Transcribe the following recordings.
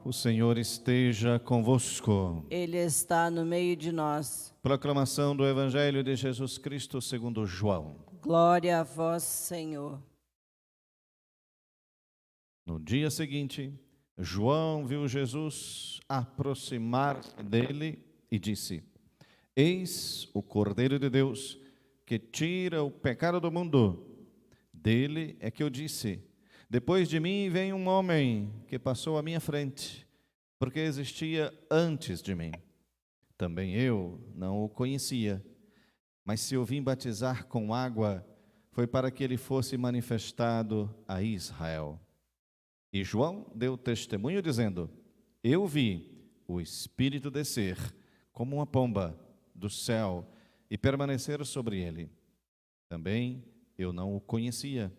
O Senhor esteja convosco. Ele está no meio de nós. Proclamação do Evangelho de Jesus Cristo segundo João. Glória a vós, Senhor. No dia seguinte, João viu Jesus aproximar-se dele e disse: Eis o Cordeiro de Deus, que tira o pecado do mundo. Dele é que eu disse: depois de mim vem um homem que passou à minha frente, porque existia antes de mim. Também eu não o conhecia, mas se o vim batizar com água, foi para que ele fosse manifestado a Israel. E João deu testemunho dizendo: eu vi o Espírito descer como uma pomba do céu e permanecer sobre ele. Também eu não o conhecia,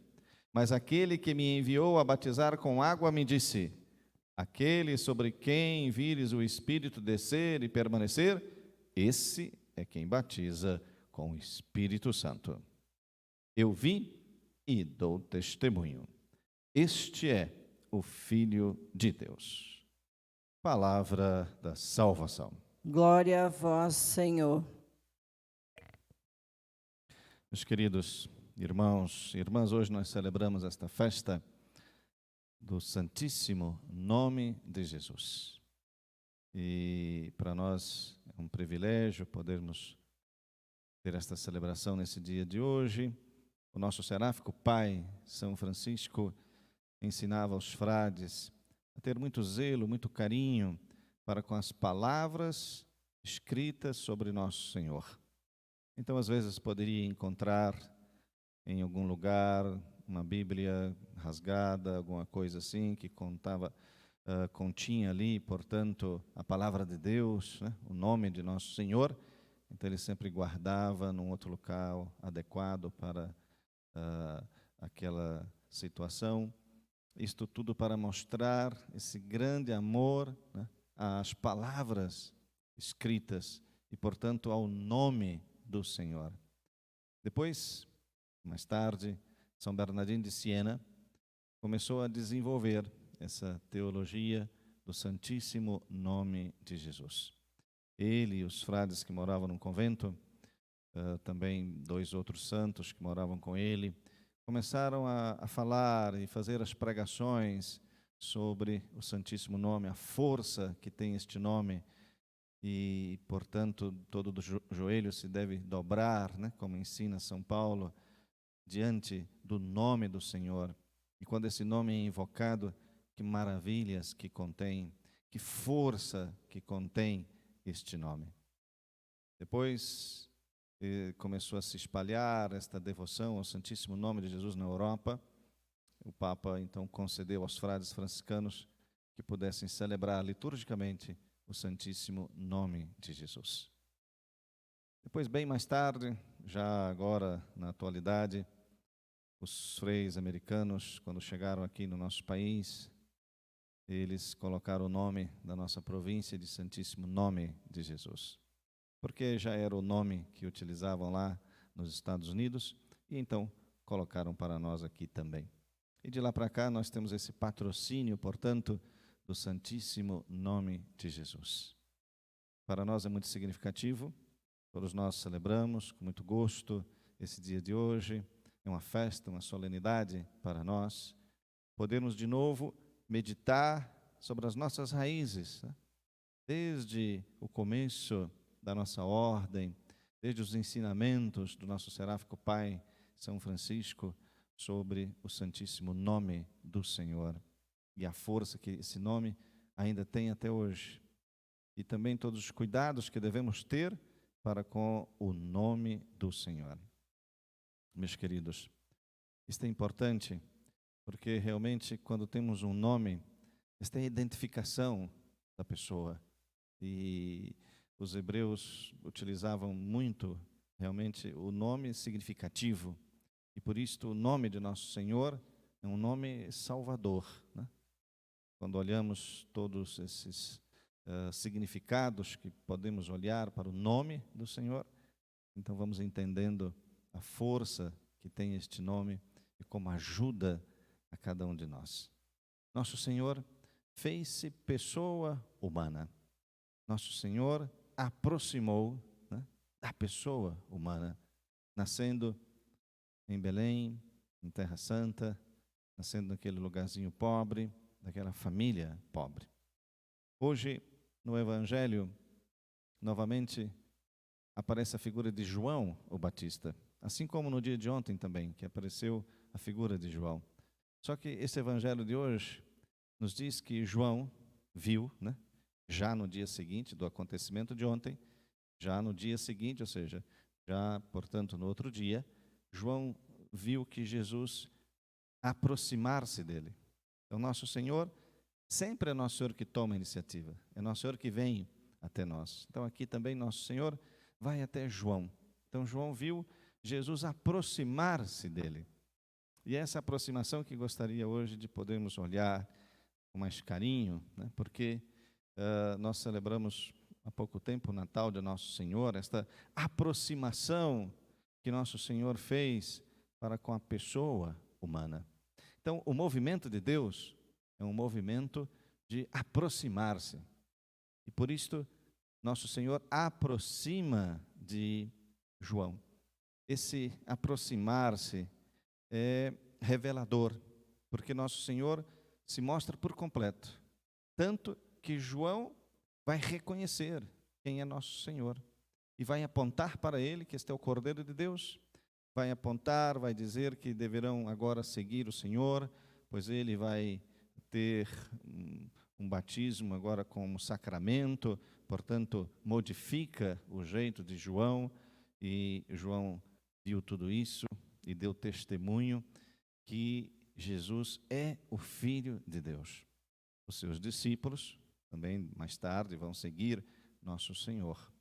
mas aquele que me enviou a batizar com água me disse: aquele sobre quem vires o Espírito descer e permanecer, esse é quem batiza com o Espírito Santo. Eu vi e dou testemunho. Este é o Filho de Deus. Palavra da salvação. Glória a vós, Senhor. Meus queridos irmãos e irmãs, hoje nós celebramos esta festa do Santíssimo Nome de Jesus. E para nós é um privilégio podermos ter esta celebração nesse dia de hoje. O nosso seráfico pai, São Francisco, ensinava aos frades a ter muito zelo, muito carinho para com as palavras escritas sobre Nosso Senhor. Então, às vezes, poderia encontrar em algum lugar uma Bíblia rasgada, alguma coisa assim, que continha ali, portanto, a palavra de Deus, né, o nome de Nosso Senhor. Então, ele sempre guardava num outro local adequado para aquela situação. Isto tudo para mostrar esse grande amor, né, às palavras escritas e, portanto, ao nome do Senhor. Depois, mais tarde, São Bernardino de Siena começou a desenvolver essa teologia do Santíssimo Nome de Jesus. Ele e os frades que moravam num convento, também 2 outros santos que moravam com ele, começaram a falar e fazer as pregações sobre o Santíssimo Nome, a força que tem este nome. E, portanto, todo joelho se deve dobrar, né, como ensina São Paulo, diante do nome do Senhor. E quando esse nome é invocado, que maravilhas que contém, que força que contém este nome. Depois começou a se espalhar esta devoção ao Santíssimo Nome de Jesus na Europa. O Papa então concedeu aos frades franciscanos que pudessem celebrar liturgicamente o Santíssimo Nome de Jesus. Depois, bem mais tarde, já agora na atualidade, os freis americanos, quando chegaram aqui no nosso país, eles colocaram o nome da nossa província de Santíssimo Nome de Jesus, porque já era o nome que utilizavam lá nos Estados Unidos, e então colocaram para nós aqui também. E de lá para cá nós temos esse patrocínio, portanto, do Santíssimo Nome de Jesus. Para nós é muito significativo, todos nós celebramos com muito gosto esse dia de hoje, é uma festa, uma solenidade para nós, podermos de novo meditar sobre as nossas raízes, né? Desde o começo da nossa ordem, desde os ensinamentos do nosso seráfico pai, São Francisco, sobre o Santíssimo Nome do Senhor e a força que esse nome ainda tem até hoje. E também todos os cuidados que devemos ter para com o nome do Senhor. Meus queridos, isto é importante, porque realmente quando temos um nome, esta é a identificação da pessoa. E os hebreus utilizavam muito, realmente, o nome significativo. E por isso o nome de Nosso Senhor é um nome salvador, né? Quando olhamos todos esses significados que podemos olhar para o nome do Senhor, então vamos entendendo a força que tem este nome e como ajuda a cada um de nós. Nosso Senhor fez-se pessoa humana. Nosso Senhor aproximou, né, da pessoa humana, nascendo em Belém, em Terra Santa, nascendo naquele lugarzinho pobre, daquela família pobre. Hoje, no Evangelho, novamente aparece a figura de João o Batista, assim como no dia de ontem também, que apareceu a figura de João. Só que esse Evangelho de hoje nos diz que João viu, né, já no dia seguinte do acontecimento de ontem, já no dia seguinte, ou seja, já, portanto, no outro dia, João viu que Jesus aproximar-se dele. Então, nosso Senhor sempre é nosso Senhor que toma a iniciativa, é nosso Senhor que vem até nós. Então, aqui também nosso Senhor vai até João. Então, João viu Jesus aproximar-se dele. E essa aproximação que gostaria hoje de podermos olhar com mais carinho, né? Porque nós celebramos há pouco tempo o Natal de Nosso Senhor, esta aproximação que Nosso Senhor fez para com a pessoa humana. Então, o movimento de Deus é um movimento de aproximar-se. E por isso, Nosso Senhor aproxima de João. Esse aproximar-se é revelador, porque Nosso Senhor se mostra por completo, tanto que João vai reconhecer quem é Nosso Senhor e vai apontar para ele que este é o Cordeiro de Deus, vai apontar, vai dizer que deverão agora seguir o Senhor, pois ele vai ter um batismo agora como sacramento, portanto, modifica o jeito de João, e João viu tudo isso e deu testemunho que Jesus é o Filho de Deus. Os seus discípulos também mais tarde vão seguir Nosso Senhor.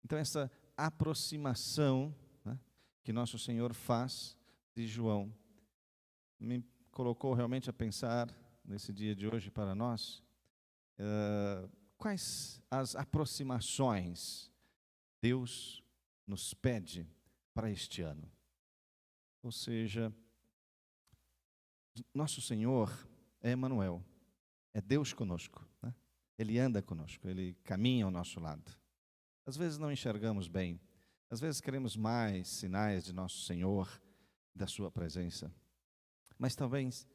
Então essa aproximação, né, que Nosso Senhor faz de João me colocou realmente a pensar nesse dia de hoje para nós quais as aproximações Deus nos pede para este ano. Ou seja, Nosso Senhor é Emanuel, é Deus conosco, né? Ele anda conosco, Ele caminha ao nosso lado. Às vezes não enxergamos bem, às vezes queremos mais sinais de Nosso Senhor, da Sua presença. Mas talvez,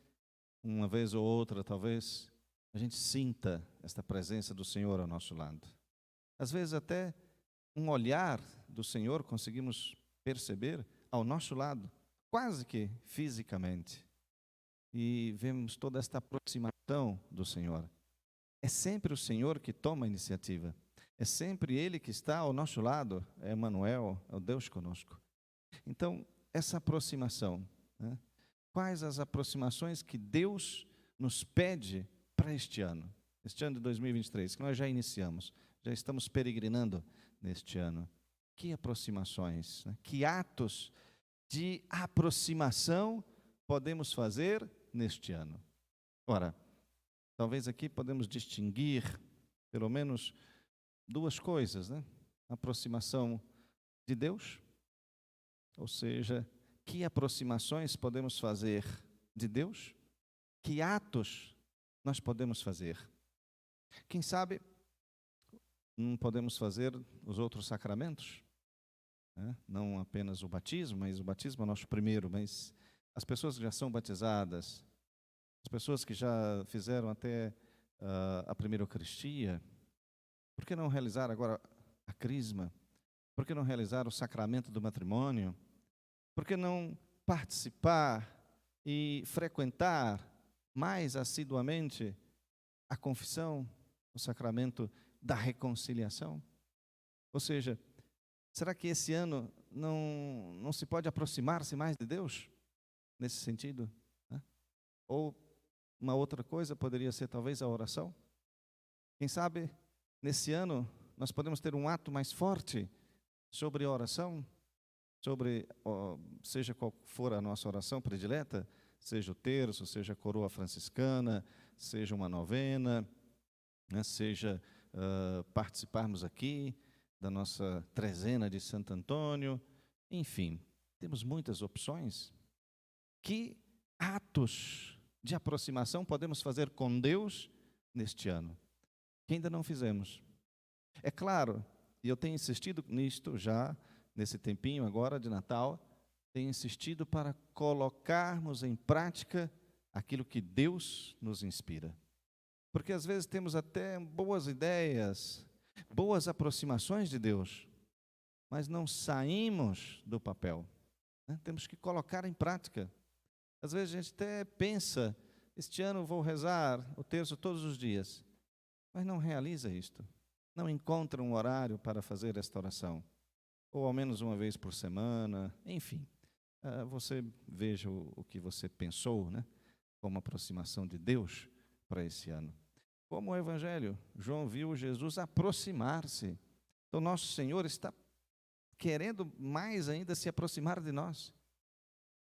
uma vez ou outra, talvez a gente sinta esta presença do Senhor ao nosso lado. Às vezes até um olhar do Senhor conseguimos perceber ao nosso lado, quase que fisicamente. E vemos toda esta aproximação do Senhor. É sempre o Senhor que toma a iniciativa. É sempre Ele que está ao nosso lado. É Emanuel, é o Deus conosco. Então, essa aproximação, né? Quais as aproximações que Deus nos pede para este ano de 2023, que nós já iniciamos, já estamos peregrinando neste ano. Que aproximações, né? Que atos de aproximação podemos fazer neste ano? Ora, talvez aqui podemos distinguir pelo menos duas coisas, né? Aproximação de Deus, ou seja, que aproximações podemos fazer de Deus? Que atos nós podemos fazer? Quem sabe não podemos fazer os outros sacramentos, né? Não apenas o batismo, mas o batismo é o nosso primeiro, mas as pessoas que já são batizadas, as pessoas que já fizeram até a primeira Eucaristia, por que não realizar agora a crisma? Por que não realizar o sacramento do matrimônio? Por que não participar e frequentar mais assiduamente a confissão, o sacramento da reconciliação? Ou seja, será que esse ano não se pode aproximar-se mais de Deus nesse sentido, né? Ou uma outra coisa poderia ser talvez a oração. Quem sabe nesse ano nós podemos ter um ato mais forte sobre a oração, sobre, seja qual for a nossa oração predileta, seja o terço, seja a coroa franciscana, seja uma novena, né, seja participarmos aqui da nossa trezena de Santo Antônio, enfim, temos muitas opções. Que atos de aproximação podemos fazer com Deus neste ano, que ainda não fizemos. É claro, e eu tenho insistido nisto já, nesse tempinho agora de Natal, tenho insistido para colocarmos em prática aquilo que Deus nos inspira. Porque às vezes temos até boas ideias, boas aproximações de Deus, mas não saímos do papel, né? Temos que colocar em prática. Às vezes a gente até pensa, este ano vou rezar o terço todos os dias, mas não realiza isto. Não encontra um horário para fazer esta oração, ou ao menos uma vez por semana, enfim. Você veja o que você pensou, né, como aproximação de Deus para esse ano. Como o Evangelho, João viu Jesus aproximar-se. Então, nosso Senhor está querendo mais ainda se aproximar de nós.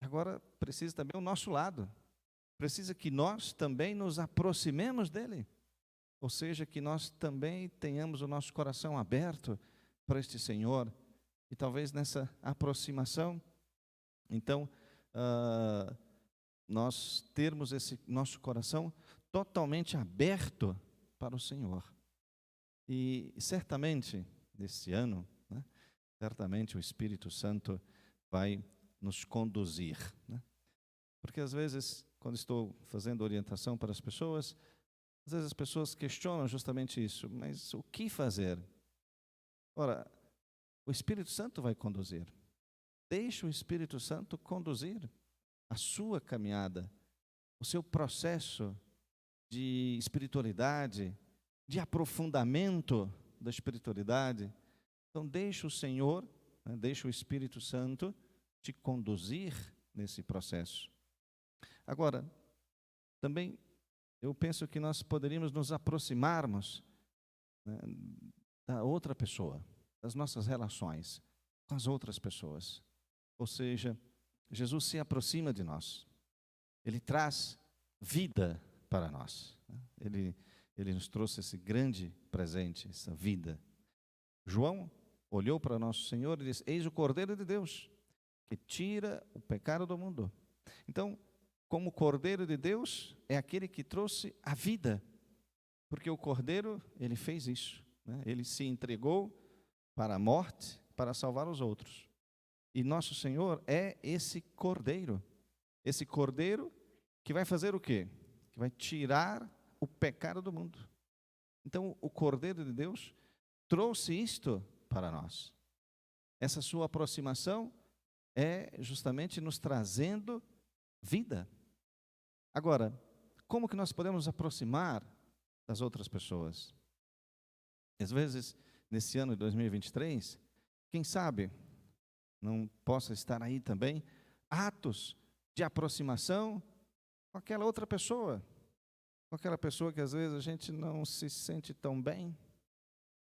Agora, precisa também o nosso lado. Precisa que nós também nos aproximemos dEle. Ou seja, que nós também tenhamos o nosso coração aberto para este Senhor. E talvez nessa aproximação, então, nós termos esse nosso coração totalmente aberto para o Senhor. E certamente, nesse ano, né, certamente o Espírito Santo vai nos conduzir, né? Porque às vezes, quando estou fazendo orientação para as pessoas, às vezes as pessoas questionam justamente isso, mas o que fazer? Ora, o Espírito Santo vai conduzir. Deixe o Espírito Santo conduzir a sua caminhada, o seu processo de espiritualidade, de aprofundamento da espiritualidade. Então, deixe o Senhor, né, deixe o Espírito Santo te conduzir nesse processo. Agora, também eu penso que nós poderíamos nos aproximarmos, né, da outra pessoa, das nossas relações com as outras pessoas. Ou seja, Jesus se aproxima de nós. Ele traz vida para nós. Ele nos trouxe esse grande presente, essa vida. João olhou para nosso Senhor e disse: eis o Cordeiro de Deus, que tira o pecado do mundo. Então, como Cordeiro de Deus, é aquele que trouxe a vida. Porque o Cordeiro, ele fez isso, né? Ele se entregou para a morte, para salvar os outros. E nosso Senhor é esse Cordeiro que vai fazer o quê? Que vai tirar o pecado do mundo. Então, o Cordeiro de Deus trouxe isto para nós. Essa sua aproximação é justamente nos trazendo vida. Agora, como que nós podemos nos aproximar das outras pessoas? Às vezes, nesse ano de 2023, quem sabe não possa estar aí também atos de aproximação com aquela outra pessoa, com aquela pessoa que às vezes a gente não se sente tão bem,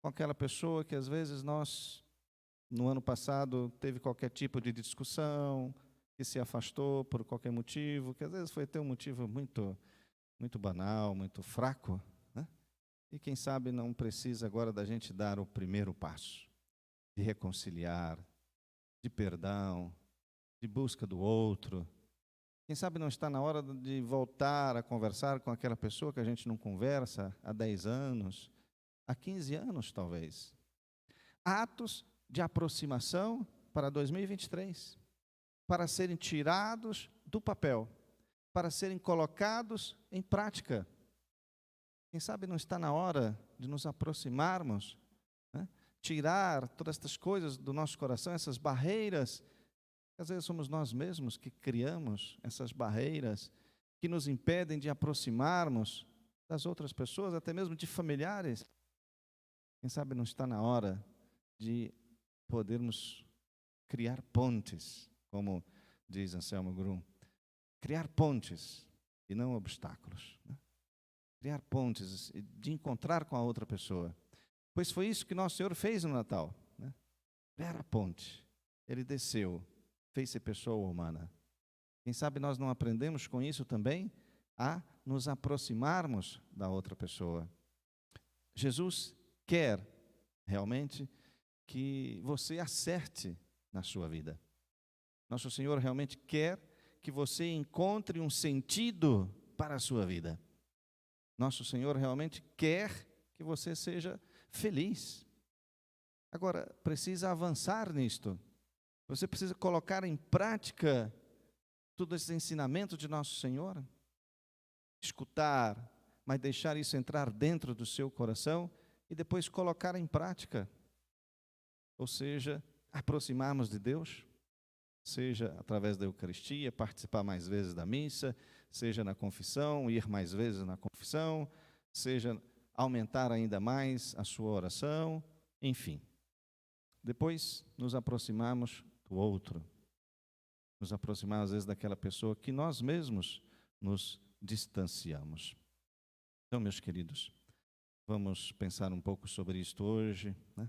com aquela pessoa que às vezes nós, no ano passado, teve qualquer tipo de discussão, que se afastou por qualquer motivo, que às vezes foi até um motivo muito, muito banal, muito fraco, né? E quem sabe não precisa agora da gente dar o primeiro passo, de reconciliar, de perdão, de busca do outro. Quem sabe não está na hora de voltar a conversar com aquela pessoa que a gente não conversa há 10 anos, há 15 anos talvez. Atos de aproximação para 2023, para serem tirados do papel, para serem colocados em prática. Quem sabe não está na hora de nos aproximarmos, né? Tirar todas estas coisas do nosso coração, essas barreiras. Às vezes somos nós mesmos que criamos essas barreiras que nos impedem de aproximarmos das outras pessoas, até mesmo de familiares. Quem sabe não está na hora de podermos criar pontes, como diz Anselmo Grum, criar pontes e não obstáculos, né? Criar pontes, de encontrar com a outra pessoa. Pois foi isso que nosso Senhor fez no Natal, né? Criar a ponte. Ele desceu, fez-se pessoa humana. Quem sabe nós não aprendemos com isso também a nos aproximarmos da outra pessoa. Jesus quer realmente que você acerte na sua vida. Nosso Senhor realmente quer que você encontre um sentido para a sua vida. Nosso Senhor realmente quer que você seja feliz. Agora, precisa avançar nisto. Você precisa colocar em prática todos esses ensinamentos de nosso Senhor. Escutar, mas deixar isso entrar dentro do seu coração e depois colocar em prática. Ou seja, aproximarmos de Deus, seja através da Eucaristia, participar mais vezes da missa, seja na confissão, ir mais vezes na confissão, seja aumentar ainda mais a sua oração, enfim. Depois nos aproximarmos do outro, nos aproximar às vezes daquela pessoa que nós mesmos nos distanciamos. Então, meus queridos, vamos pensar um pouco sobre isto hoje, né?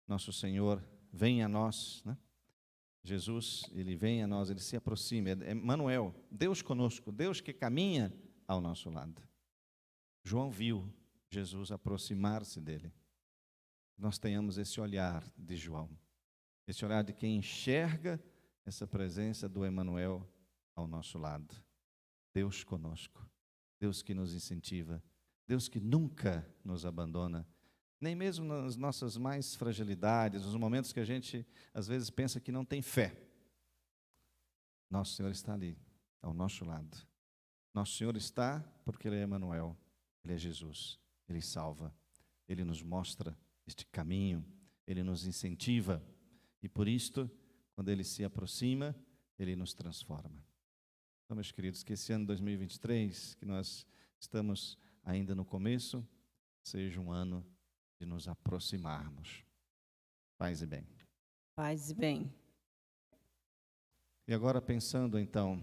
Nosso Senhor vem a nós, né? Jesus, Ele vem a nós, Ele se aproxima, é Emmanuel, Deus conosco, Deus que caminha ao nosso lado. João viu Jesus aproximar-se dele. Nós tenhamos esse olhar de João, esse olhar de quem enxerga essa presença do Emmanuel ao nosso lado. Deus conosco, Deus que nos incentiva, Deus que nunca nos abandona, nem mesmo nas nossas mais fragilidades, nos momentos que a gente às vezes pensa que não tem fé. Nosso Senhor está ali, ao nosso lado. Nosso Senhor está porque Ele é Emmanuel, Ele é Jesus, Ele salva, Ele nos mostra este caminho, Ele nos incentiva, e por isto, quando Ele se aproxima, Ele nos transforma. Então, meus queridos, que esse ano 2023, que nós estamos ainda no começo, seja um ano de nos aproximarmos. Paz e bem. Paz e bem. E agora pensando então